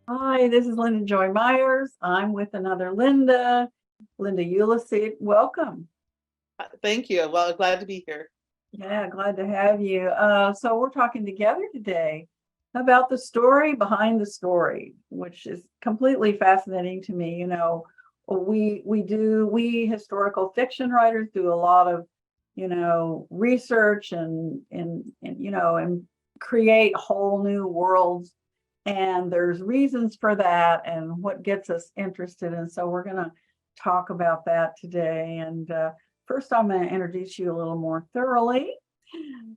Hi, this is Linda Joy Myers. I'm with another Linda Ulysses. Welcome. Thank you. Well, glad to be here. Yeah, glad to have you. So we're talking together today about the story behind the story, which is completely fascinating to me. We historical fiction writers do a lot of, research and create whole new worlds. And there's reasons for that and what gets us interested. And so we're going to talk about that today. And first, I'm going to introduce you a little more thoroughly.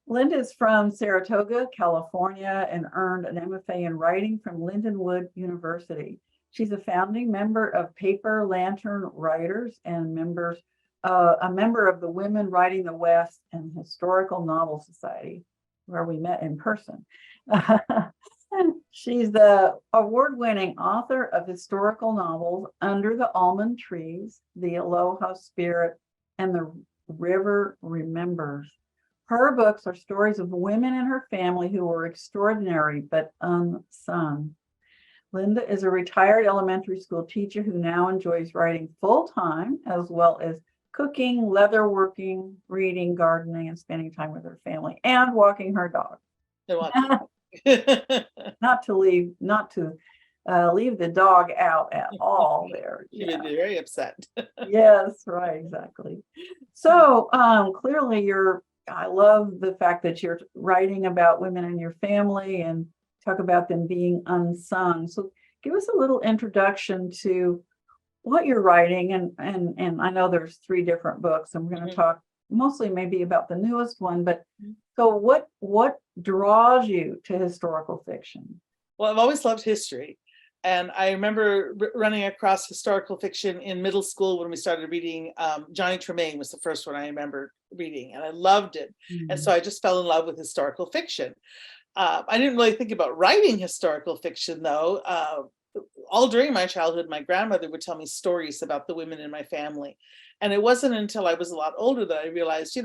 Linda is from Saratoga, California, and earned an MFA in writing from Lindenwood University. She's a founding member of Paper Lantern Writers and a member of the Women Writing the West and Historical Novel Society, where we met in person. She's the award-winning author of historical novels Under the Almond Trees, The Aloha Spirit, and The River Remembers. Her books are stories of women in her family who were extraordinary but unsung. Linda is a retired elementary school teacher who now enjoys writing full-time, as well as cooking, leatherworking, reading, gardening, and spending time with her family and walking her dog. Not to leave the dog out at all there. She would be very upset. Yes, right, exactly. So clearly I love the fact that you're writing about women in your family and talk about them being unsung. So give us a little introduction to what you're writing. And I know there's 3 different books, and we're going to talk mostly maybe about the newest one, but so what draws you to historical fiction? Well, I've always loved history. And I remember running across historical fiction in middle school when we started reading. Johnny Tremain was the first one I remember reading, and I loved it. And so I just fell in love with historical fiction. I didn't really think about writing historical fiction, though. All during my childhood, my grandmother would tell me stories about the women in my family. And it wasn't until I was a lot older that I realized,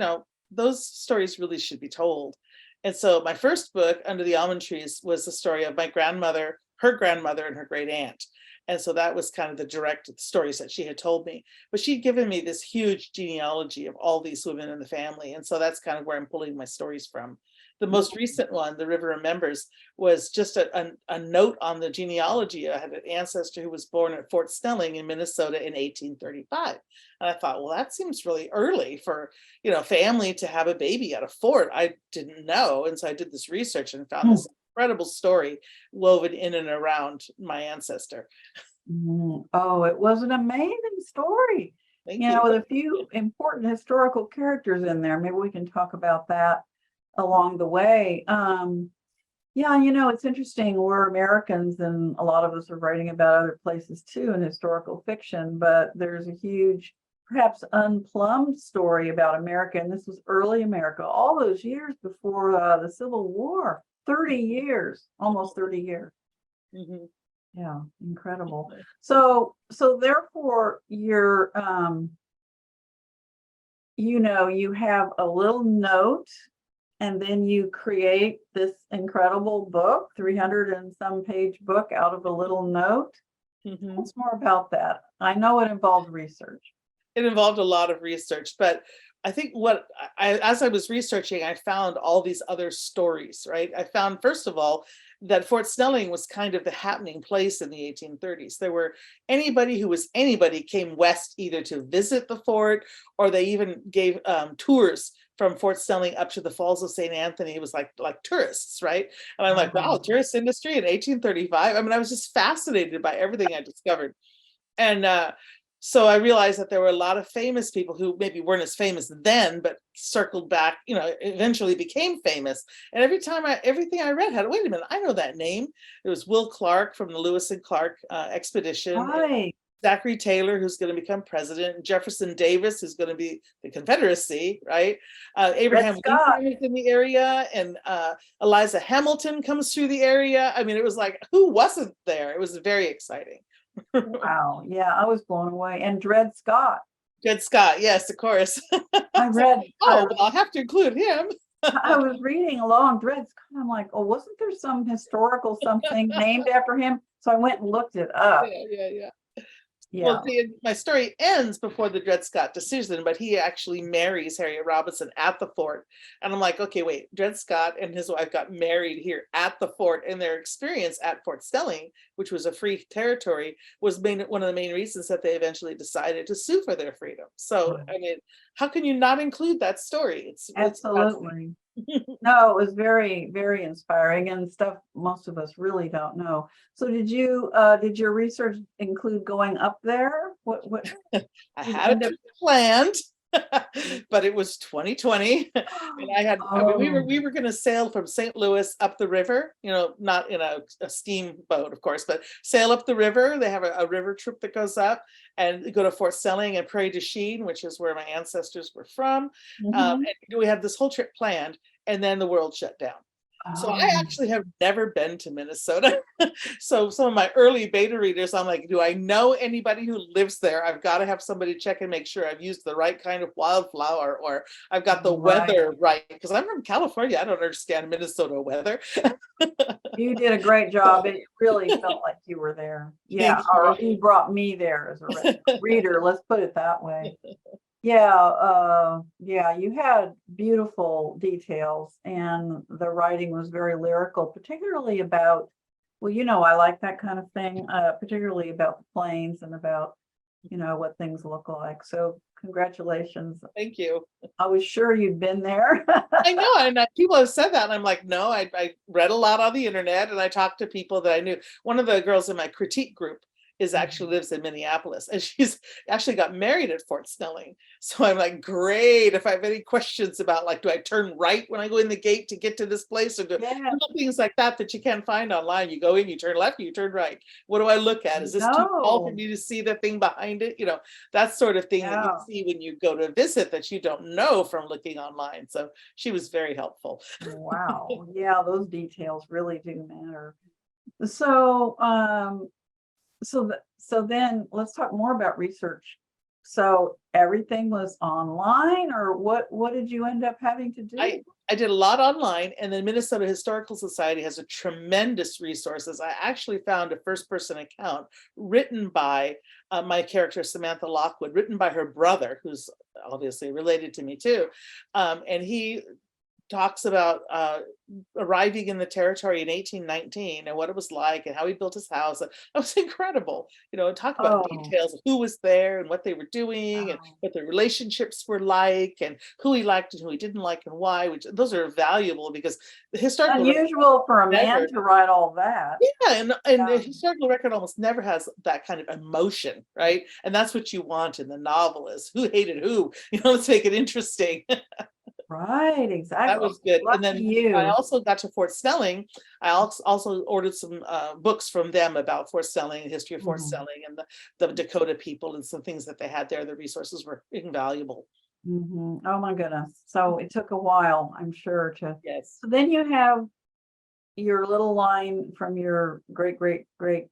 those stories really should be told. And so my first book, Under the Almond Trees, was the story of my grandmother, and her great aunt. And so that was kind of the direct stories that she had told me. But she'd given me this huge genealogy of all these women in the family. And so that's kind of where I'm pulling my stories from. The most recent one, The River Remembers, was just a note on the genealogy. I had an ancestor who was born at Fort Snelling in Minnesota in 1835. And I thought, well, that seems really early for, family to have a baby at a fort. I didn't know. And so I did this research and found this incredible story woven in and around my ancestor. Oh, it was an amazing story. Thank you. With a few important historical characters in there. Maybe we can talk about that along the way. It's interesting. We're Americans, and a lot of us are writing about other places too in historical fiction, but there's a huge, perhaps unplumbed story about America. And this was early America, all those years before the Civil War, 30 years, almost 30 years. Mm-hmm. Yeah, incredible. So therefore you have a little note, and then you create this incredible book, 300 and some page book out of a little note. What's more about that? I know it involved research. It involved a lot of research, but I think as I was researching, I found all these other stories, right? I found, first of all, that Fort Snelling was kind of the happening place in the 1830s. There were anybody who was anybody came west either to visit the fort, or they even gave tours from Fort Snelling up to the Falls of St. Anthony. It was like tourists, right? And I'm like, wow, tourist industry in 1835. I mean, I was just fascinated by everything I discovered. And so I realized that there were a lot of famous people who maybe weren't as famous then, but circled back, eventually became famous. And everything I read had, wait a minute, I know that name. It was Will Clark from the Lewis and Clark expedition. Right. Zachary Taylor, who's going to become president, Jefferson Davis, who's going to be the Confederacy, right? Abraham Lincoln is in the area, and Eliza Hamilton comes through the area. I mean, it was like, who wasn't there? It was very exciting. Wow. Yeah, I was blown away. And Dred Scott. Dred Scott, yes, of course. I read. But I'll have to include him. I was reading along Dred Scott. I'm like, oh, wasn't there some historical something named after him? So I went and looked it up. Yeah. Yeah. Well, see, my story ends before the Dred Scott decision, but he actually marries Harriet Robinson at the fort. And I'm like, okay, wait, Dred Scott and his wife got married here at the fort, and their experience at Fort Snelling, which was a free territory, was one of the main reasons that they eventually decided to sue for their freedom. So, Wow. I mean, how can you not include that story? It's Absolutely. No, it was very, very inspiring and stuff most of us really don't know. So did your research include going up there? What I did you had end a up? trip planned, but it was 2020, and I mean, Oh, we were going to sail from St. Louis up the river, not in a steamboat, of course, but sail up the river. They have a river trip that goes up and go to Fort Snelling and Prairie du Chien, which is where my ancestors were from. mhm. And we had this whole trip planned, and then the world shut down. So I Oh, actually have never been to Minnesota. So some of my early beta readers, I'm like, do I know anybody who lives there? I've got to have somebody check and make sure I've used the right kind of wildflower, or I've got the right. weather right. Because I'm from California. I don't understand Minnesota weather. You did a great job. It really felt like you were there. Yeah, Thank or you. you brought me there as a reader. Let's put it that way. Yeah, yeah, you had beautiful details and the writing was very lyrical, particularly about, well, I like that kind of thing, particularly about the planes and about, what things look like. So congratulations. Thank you. I was sure you'd been there. I know, and people have said that, and I'm like, no, I read a lot on the internet, and I talked to people that I knew. One of the girls in my critique group is actually lives in Minneapolis, and she's actually got married at Fort Snelling. So I'm like, great. If I have any questions about, like, do I turn right when I go in the gate to get to this place, or do Yeah, little things like that you can't find online? You go in, you turn left, you turn right. What do I look at? Is this too tall for no, me to see the thing behind it? That sort of thing that you yeah. see when you go to visit that you don't know from looking online. So she was very helpful. Wow. Yeah, those details really do matter. So, so then let's talk more about research. So everything was online, or what did you end up having to do? I did a lot online, and the Minnesota Historical Society has a tremendous resources. I actually found a first person account written by my character Samantha Lockwood, written by her brother, who's obviously related to me too. And he talks about arriving in the territory in 1819 and what it was like and how he built his house. That was incredible. Talk about Oh, details of who was there and what they were doing and wow. what their relationships were like and who he liked and who he didn't like and why, which those are valuable because the historical record Unusual for a man never, to write all that. yeah, and the Yeah, historical record almost never has that kind of emotion, right? And that's what you want in the novel is who hated who, let's make it interesting. right, That exactly. was good. And Lucky then I you. also got to Fort Snelling. I also ordered some books from them about Fort Snelling, the history of Fort Mhm, Snelling, and the Dakota people and some things that they had there. The resources were invaluable. mhm. Oh my goodness. So it took a while, I'm sure, to. Yes. So then you have your little line from your great great great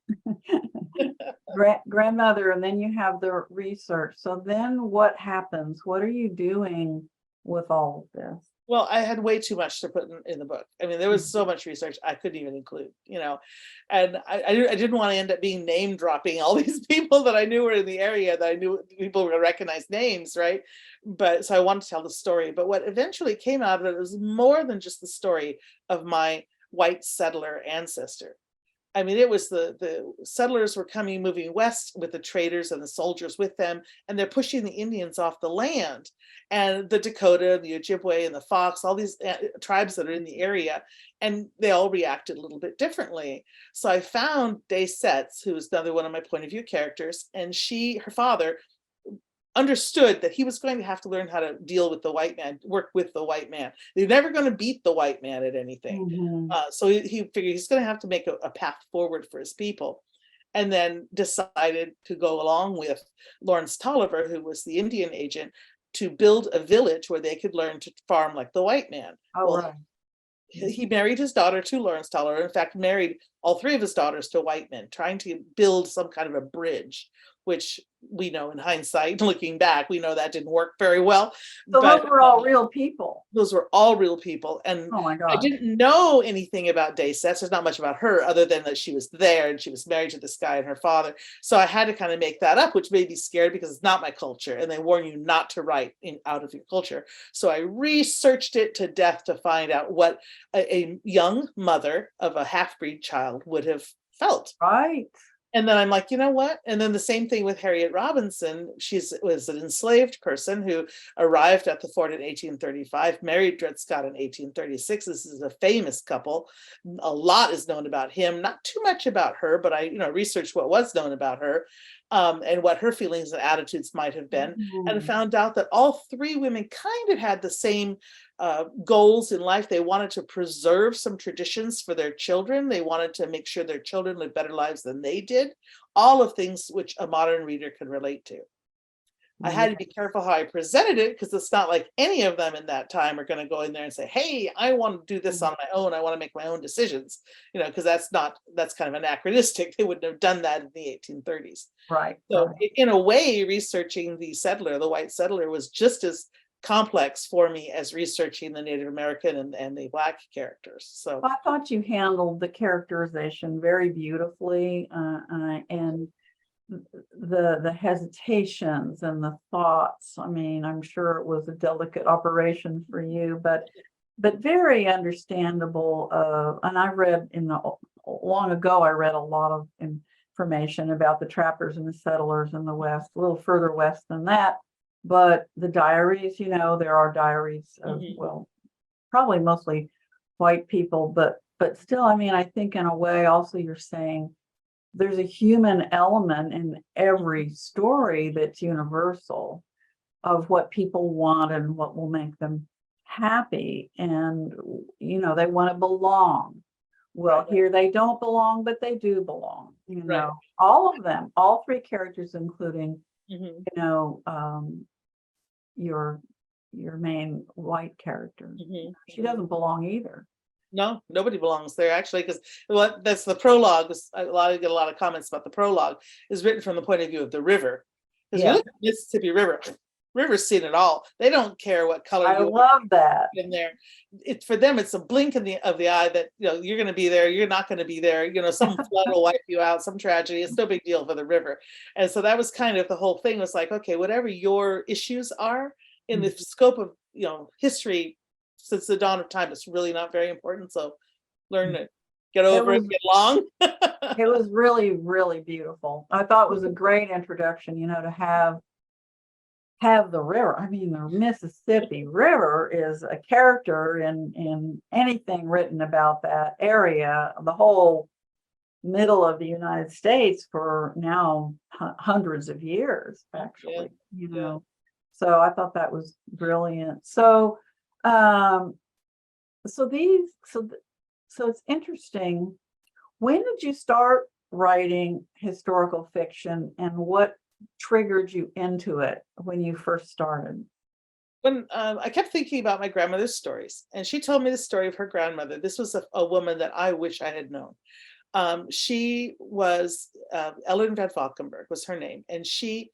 grandmother, and then you have the research. So then what happens? What are you doing with all of this? Well, I had way too much to put in the book. I mean, there was Mhm. so much research I couldn't even include. And I didn't want to end up being name dropping all these people that I knew were in the area that I knew people were going to recognize names, right? But so I wanted to tell the story. But what eventually came out of it was more than just the story of my white settler ancestor. I mean, it was the settlers were moving west with the traders and the soldiers with them, and they're pushing the Indians off the land. And the Dakota, the Ojibwe, and the Fox, all these tribes that are in the area, and they all reacted a little bit differently. So I found Day Setz, who is another one of my point of view characters, and her father, understood that he was going to have to learn how to deal with the white man, work with the white man. They're never going to beat the white man at anything. Mhm. So he figured he's going to have to make a path forward for his people. And then decided to go along with Lawrence Tolliver, who was the Indian agent, to build a village where they could learn to farm like the white man. Oh, Well, right. he married his daughter to Lawrence Tolliver. In fact, married all three of his daughters to white men, trying to build some kind of a bridge. which we know in hindsight, looking back, we know that didn't work very well. So But those were all real people. those were all real people. And Oh my I God. didn't know anything about day sets. There's not much about her other than that she was there and she was married to this guy and her father. So I had to kind of make that up, which made me scared because it's not my culture. And they warn you not to write out of your culture. So I researched it to death to find out what a young mother of a half-breed child would have felt. Right. And then I'm like, you know what? And then the same thing with Harriet Robinson. She was an enslaved person who arrived at the fort in 1835, married Dred Scott in 1836. This is a famous couple. A lot is known about him, not too much about her, but I, researched what was known about her, and what her feelings and attitudes might have been, and Mhm. found out that all three women kind of had the same goals in life. They wanted to preserve some traditions for their children. They wanted to make sure their children lived better lives than they did. All of things which a modern reader can relate to. I had to be careful how I presented it because it's not like any of them in that time are going to go in there and say, hey, I want to do this on my own. I want to make my own decisions, because that's kind of anachronistic. They wouldn't have done that in the 1830s. Right. So Right. in a way, researching the white settler, was just as complex for me as researching the Native American and the Black characters. So I thought you handled the characterization very beautifully, and the hesitations and the thoughts. I mean, I'm sure it was a delicate operation for you, but very understandable. And I read long ago, I read a lot of information about the trappers and the settlers in the West, a little further west than that. But the diaries, there are diaries of, well, probably mostly white people, but still, I mean, I think in a way also you're saying there's a human element in every story that's universal of what people want and what will make them happy. And, they want to belong. Well, right, here they don't belong, but they do belong, right. all of them, all three characters, including, Mhm, your main white character. mhm, She mhm. doesn't belong either. No, nobody belongs there actually, because that's the prologue. Get a lot of comments about the prologue is written from the point of view of the river. Because you Yeah, look at Mississippi River, river's seen it all. They don't care what color I you love that. in there. It's for them, it's a blink of the eye that you're going to be there, you're not going to be there. Some flood will wipe you out, some tragedy. It's no big deal for the river. And so that was kind of the whole thing. Was like, okay, whatever your issues are in the scope of history since the dawn of time, it's really not very important. So learn to get It over it, was get along. it was really, really beautiful. I thought it was a great introduction, to have the river. I mean, the Mississippi River is a character in anything written about that area, the whole middle of the United States for now hundreds of years, Yeah, actually, yeah. So I thought that was brilliant. Um, so these, so, th- so it's interesting. When did you start writing historical fiction, and what triggered you into it when you first started? When I kept thinking about my grandmother's stories, and she told me the story of her grandmother. This was a woman that I wish I had known. She was Ellen Van Valkenburg was her name, and she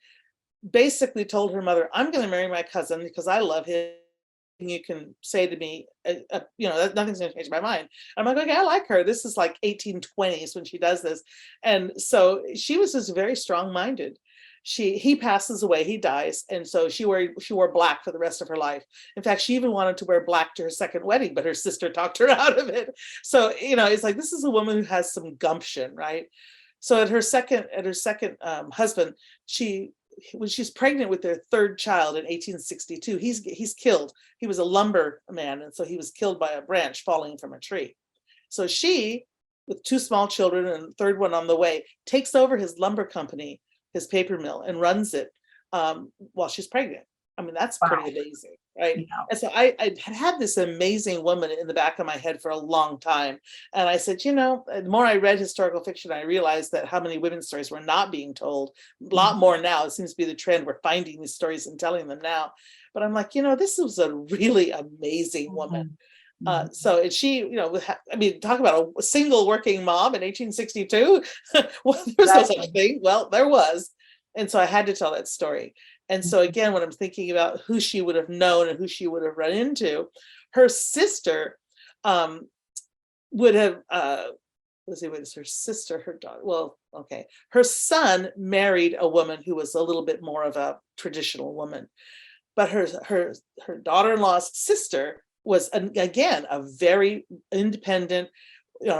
basically told her mother, "I'm going to marry my cousin because I love him. You can say to me, that nothing's going to change my mind." I'm like, okay, I like her. This is like 1820s when she does this, and so she was just very strong-minded. He passes away, he dies, and so she wore black for the rest of her life. In fact, she even wanted to wear black to her second wedding, but her sister talked her out of it. So it's like this is a woman who has some gumption, right? So at her second husband, she when she's pregnant with their third child in 1862, he's killed. He was a lumber man, and so he was killed by a branch falling from a tree. So she, with two small children and the third one on the way, takes over his lumber company, his paper mill, and runs it while she's pregnant. I mean, that's Wow. pretty amazing, right? Yeah. And so I had this amazing woman in the back of my head for a long time. And I said, the more I read historical fiction, I realized that how many women's stories were not being told. A lot more now. It seems to be the trend. We're finding these stories and telling them now. But I'm like, this was a really amazing woman. Mhm. Mhm. And she, talk about a single working mom in 1862. Well, there was no such Exactly. thing. Well, there was. And so I had to tell that story. And so again, when I'm thinking about who she would have known and who she would have run into, her sister would have let's see, what is her sister, her daughter? Well, okay. Her son married a woman who was a little bit more of a traditional woman, but her daughter-in-law's sister was again a very independent,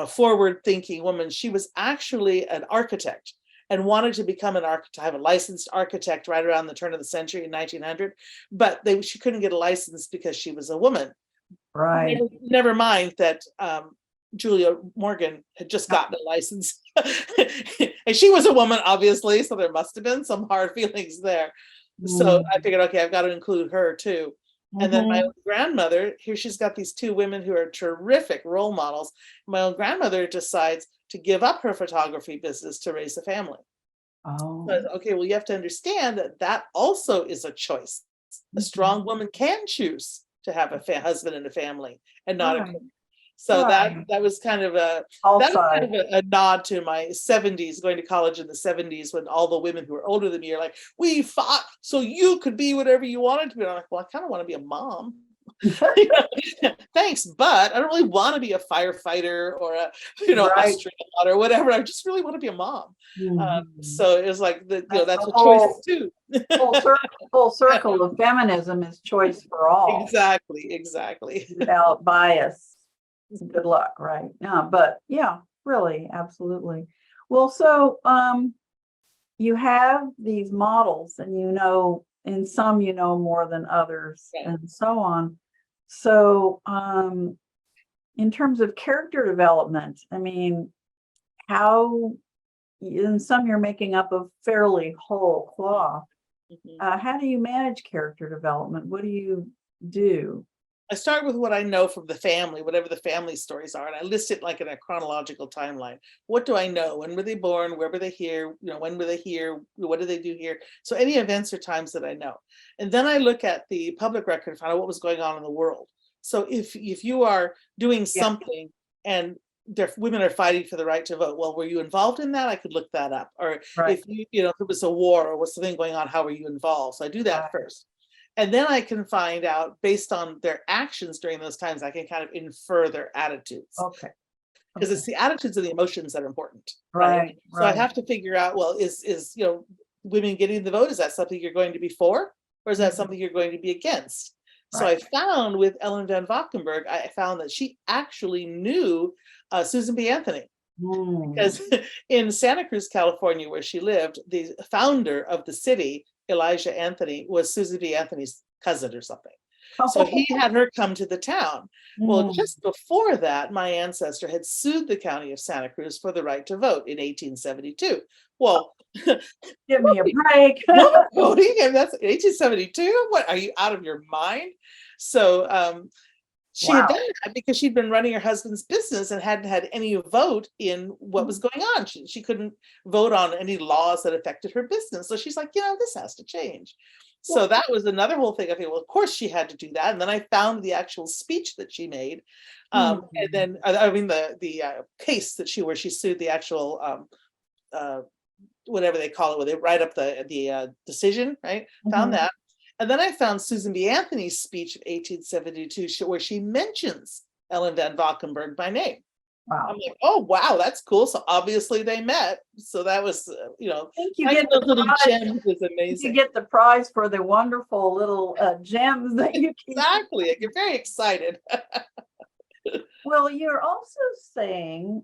forward-thinking woman. She was actually an architect and wanted to become an architect, have a licensed architect right around the turn of the century in 1900, but she couldn't get a license because she was a woman. Right. Never mind that Julia Morgan had just gotten a license. And she was a woman, obviously, so there must have been some hard feelings there. So I figured, okay, I've got to include her too. And then my own grandmother, here she's got these two women who are terrific role models. My own grandmother decides to give up her photography business to raise a family. Oh. But, okay, well, you have to understand that that also is a choice. A strong woman can choose to have a husband and a family and not a Right. career. So Right. that was kind of All that was kind sides. of a nod to my 70s, going to college in the 70s, when all the women who were older than me are like, we fought so you could be whatever you wanted to be. And I'm like, well, I kind of want to be a mom. Thanks, but I don't really want to be a firefighter or a Right. astronaut or whatever. I just really want to be a mom. Mhm. So it was like That's that's the a choice whole too. full circle of feminism is choice for all Exactly. without bias. Good luck, right? Yeah, but yeah, really, absolutely. Well, so you have these models and in some more than others Right. and so on. So in terms of character development, I mean, how in some you're making up of fairly whole cloth. Mhm. How do you manage character development? What do you do? I start with what I know from the family, whatever the family stories are, and I list it like in a chronological timeline. What do I know? When were they born? Where were they here? When were they here? What did they do here? So any events or times that I know. And then I look at the public record and find out what was going on in the world. So if you are doing Yeah. something and women are fighting for the right to vote, well, were you involved in that? I could look that up. Or Right. if if it was a war or was something going on, how were you involved? So I do that Right. first. And then I can find out, based on their actions during those times, I can kind of infer their attitudes, Okay. because Okay. it's the attitudes and the emotions that are important, right? Right. So I Right. have to figure out, well, is women getting the vote, is that something you're going to be for, or is that Mhm. something you're going to be against? So Right. I found with Ellen Van Valkenburg, I found that she actually knew Susan B. Anthony, Mm. because in Santa Cruz, California, where she lived, the founder of the city, Elijah Anthony, was Susan B. Anthony's cousin or something. So he had her come to the town. Well, Mm. just before that, my ancestor had sued the county of Santa Cruz for the right to vote in 1872. Well, Give me a break. woman voting, and that's 1872? What, are you out of your mind? So she had Wow. done that because she'd been running her husband's business and hadn't had any vote in what was going on. She couldn't vote on any laws that affected her business. So she's like, this has to change. So Well, that was another whole thing. Okay, well, of course she had to do that. And then I found the actual speech that she made. And mm. then, I mean, the case that where she sued, the actual, uh, whatever they call it, where they write up the decision, right? Found Mhm. that. And then I found Susan B. Anthony's speech of 1872, where she mentions Ellen Van Valkenburg by name. I'm Wow. like, oh, wow, that's cool. So obviously they met. So that was, I think you finding get the those little prize. gems is You amazing. get the prize for the wonderful little gems that you keep. Exactly. I get very excited. Well, you're also saying,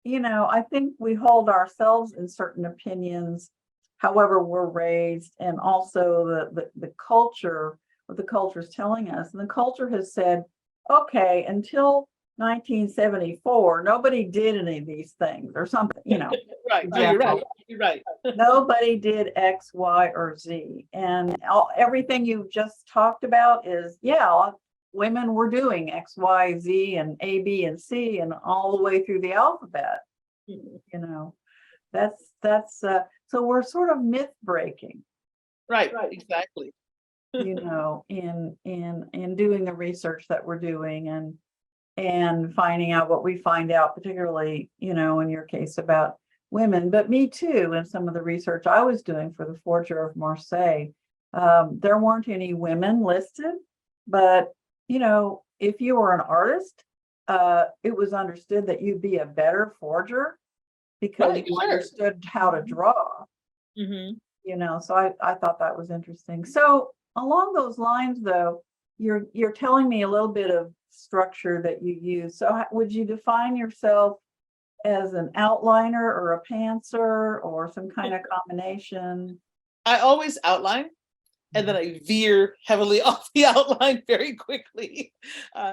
I think we hold ourselves in certain opinions, however we're raised, and also the culture, what the culture is telling us. And the culture has said, okay, until 1974, nobody did any of these things or something, Right. No, you're right. example. You're right. Nobody did X, Y, or Z. And everything you've just talked about is, yeah, women were doing X, Y, Z, and A, B, and C, and all the way through the alphabet. You know, so we're sort of myth breaking, Right. Exactly. in doing the research that we're doing and finding out what we find out, particularly, in your case about women, but me too, in some of the research I was doing for the Forger of Marseille. There weren't any women listed, but if you were an artist, it was understood that you'd be a better forger because Right, you sure. understood how to draw. Hmm. So I thought that was interesting. So along those lines, though, you're telling me a little bit of structure that you use. So would you define yourself as an outliner or a pantser or some kind of combination? I always outline, and then I veer heavily off the outline very quickly.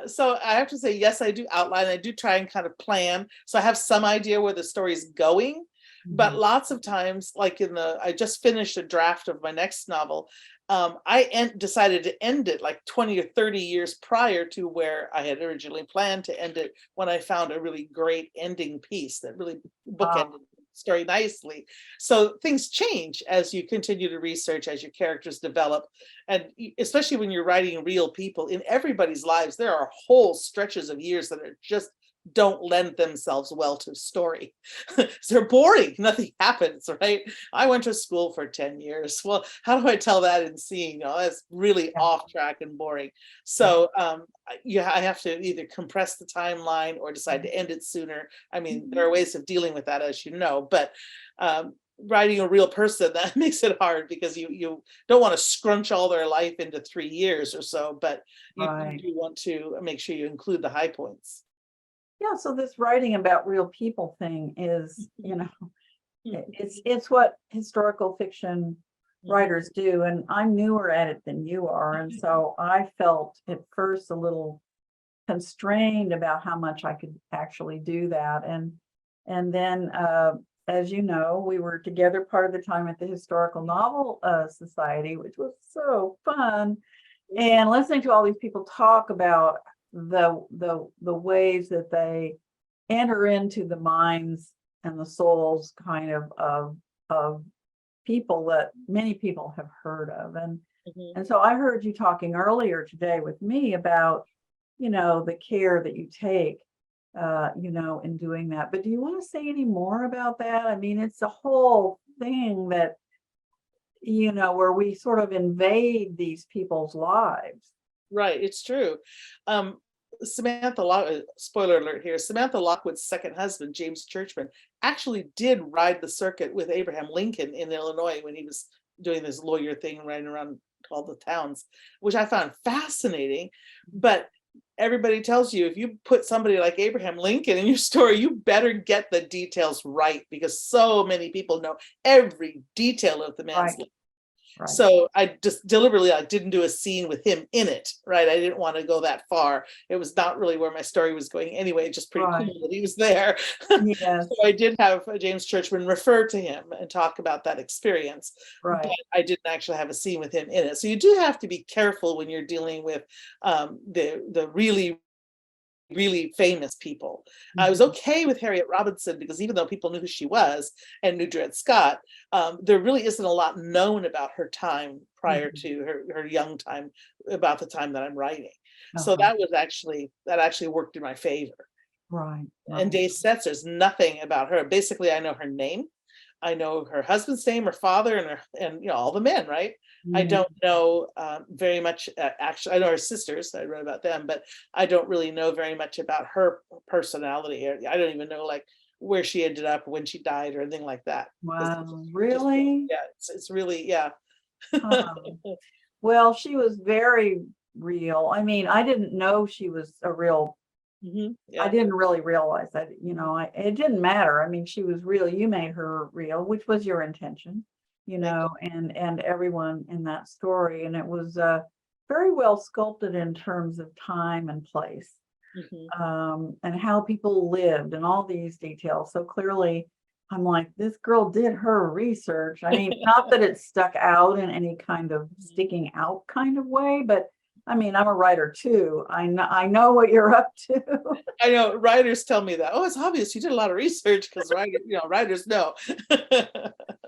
So I have to say, yes, I do outline. I do try and kind of plan. So I have some idea where the story is going. But Mhm. lots of times, like I just finished a draft of my next novel. Decided to end it like 20 or 30 years prior to where I had originally planned to end it, when I found a really great ending piece that really bookended Ah, the story nicely. So things change as you continue to research, as your characters develop. And especially when you're writing real people in everybody's lives, there are whole stretches of years that are just don't lend themselves well to story. They're boring. Nothing happens, right? I went to school for 10 years. Well, how do I tell that in scene? That's really yeah, off track and boring. yeah. So I have to either compress the timeline or decide to end it sooner. I mean, there are ways of dealing with that, as you know, but writing a real person, that makes it hard, because you don't want to scrunch all their life into 3 years or so, but you Right. do want to make sure you include the high points. Yeah, so this writing about real people thing is, it's what historical fiction writers do, and I'm newer at it than you are, and so I felt at first a little constrained about how much I could actually do that, and then as you know, we were together part of the time at the Historical Novel Society, which was so fun, and listening to all these people talk about the ways that they enter into the minds and the souls kind of people that many people have heard of. Mhm. And so I heard you talking earlier today with me about the care that you take in doing that. But do you want to say any more about that? I mean, it's a whole thing that where we sort of invade these people's lives. Right, it's true. Um, Samantha Lock, spoiler alert here, Samantha Lockwood's second husband, James Churchman, actually did ride the circuit with Abraham Lincoln in Illinois when he was doing this lawyer thing, riding around all the towns, which I found fascinating. But everybody tells you, if you put somebody like Abraham Lincoln in your story, you better get the details right, because so many people know every detail of the man's Right, life. right. So I just deliberately, I didn't do a scene with him in it, right? I didn't want to go that far. It was not really where my story was going anyway. Just pretty cool Right. that he was there. So Yes. I did have James Churchman refer to him and talk about that experience, but Right. I didn't actually have a scene with him in it. So you do have to be careful when you're dealing with the really famous people. I was Mhm. okay with Harriet Robinson, because even though people knew who she was and knew Dred Scott, there really isn't a lot known about her time prior Mhm. to her young time, about the time that I'm writing. So Uh-huh. that actually worked in my favor. Right. And Right. Day Setzer's nothing about her. Basically, I know her name. I know her husband's name, her father, and all the men, right? I Mhm. don't know very much. Actually, I know her sisters. I read about them, but I don't really know very much about her personality. I don't even know like where she ended up, when she died, or anything like that. Because Wow. just Really? yeah, it's really yeah. Huh. Well, she was very real. I mean, I didn't know she was a real. I Yeah. didn't really realize that, it didn't matter. I mean, she was real. You made her real, which was your intention, Thank and everyone in that story. And it was very well sculpted in terms of time and place, you. and how people lived and all these details. So clearly, I'm like, this girl did her research. I mean, not that it stuck out in any kind of Mhm. sticking out kind of way, but I mean, I'm a writer too. I know what you're up to. I know writers tell me that. Oh, it's obvious you did a lot of research, because writers know.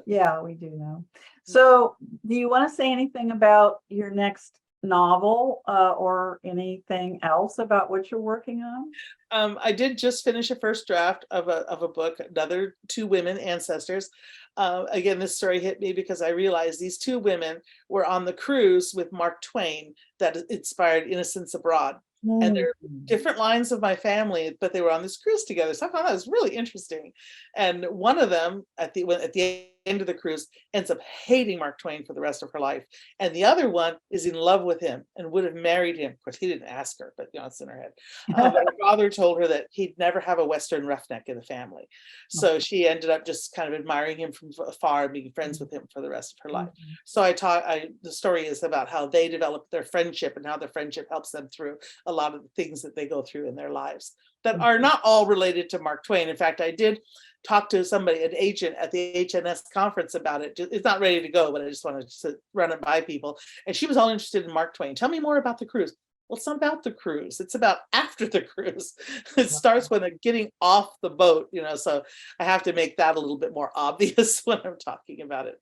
Yeah, we do know. So, do you want to say anything about your next novel or anything else about what you're working on? I did just finish a first draft of a book, another two women ancestors. Again, this story hit me because I realized these two women were on the cruise with Mark Twain that inspired Innocents Abroad. And they're different lines of my family, but they were on this cruise together. So I thought that was really interesting. And one of them at the end of the cruise ends up hating Mark Twain for the rest of her life. And the other one is in love with him and would have married him. Of course, he didn't ask her, but it's in her head. But her father told her that he'd never have a Western roughneck in the family. So she ended up just kind of admiring him from afar and being friends with him for the rest of her life. So the story is about how they developed their friendship and how their friendship helps them through a lot of the things that they go through in their lives that are not all related to Mark Twain. In fact, I did talk to somebody, an agent at the HNS conference about it. It's not ready to go, but I just wanted to run it by people. And she was all interested in Mark Twain. Tell me more about the cruise. Well, it's not about the cruise. It's about after the cruise. It starts when they're getting off the boat, so I have to make that a little bit more obvious when I'm talking about it.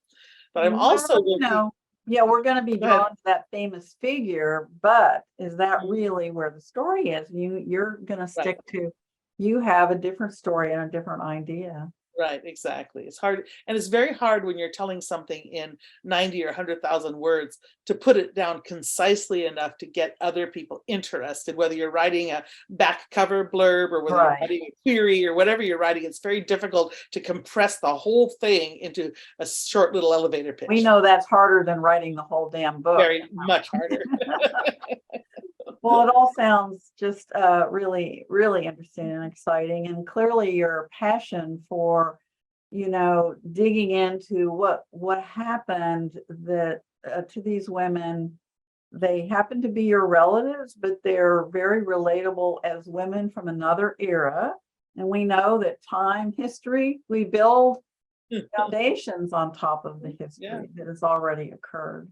But I'm also working. Yeah, we're going to be Go ahead. drawn to that famous figure, but is that really where the story is? You're going to stick to, you have a different story and a different idea. Right, exactly. It's hard, and it's very hard when you're telling something in 90 or 100,000 words to put it down concisely enough to get other people interested, whether you're writing a back cover blurb or whether you're writing a query or whatever you're writing. It's very difficult to compress the whole thing into a short little elevator pitch. We know that's harder than writing the whole damn book. Very much harder. Well, it all sounds just really, really interesting and exciting. And clearly your passion for, digging into what happened that to these women. They happen to be your relatives, but they're very relatable as women from another era. And we know that history, we build foundations on top of the history that has already occurred,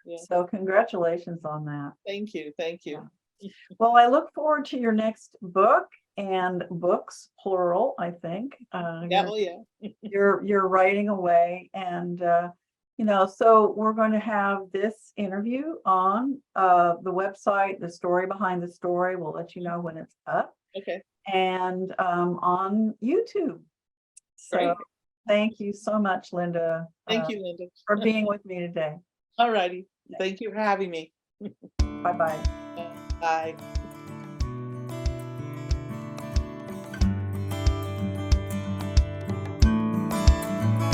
Yeah. So congratulations on that. Thank you. Thank you. Yeah. Well, I look forward to your next book and books, plural, I think. You're writing away and, so we're going to have this interview on the website, The Story Behind the Story. We'll let you know when it's up. Okay. And on YouTube. So Great. Thank you so much, Linda. Thank you, Linda. For being with me today. All righty. Thank you for having me. Bye-bye. Bye.